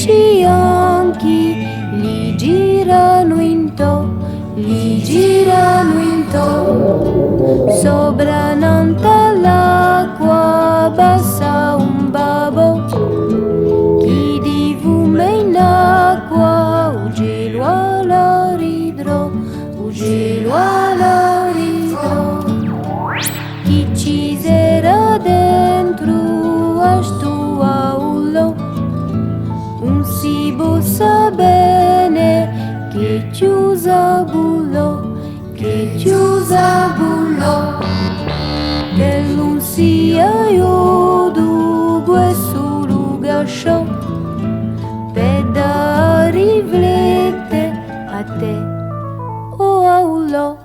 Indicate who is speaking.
Speaker 1: scianchi li girano in to, sopra nanta l'acqua bassa un babbo, chi di vume in acqua, ugelo alla ridro, ugelo alla ridro, chi ci sarà dentro a sto aulo, un sibo sa bene che chiusa bullo, che chiusa bullo, che non sia io dunque solo gasciò, per da riflette a te, oh aulo.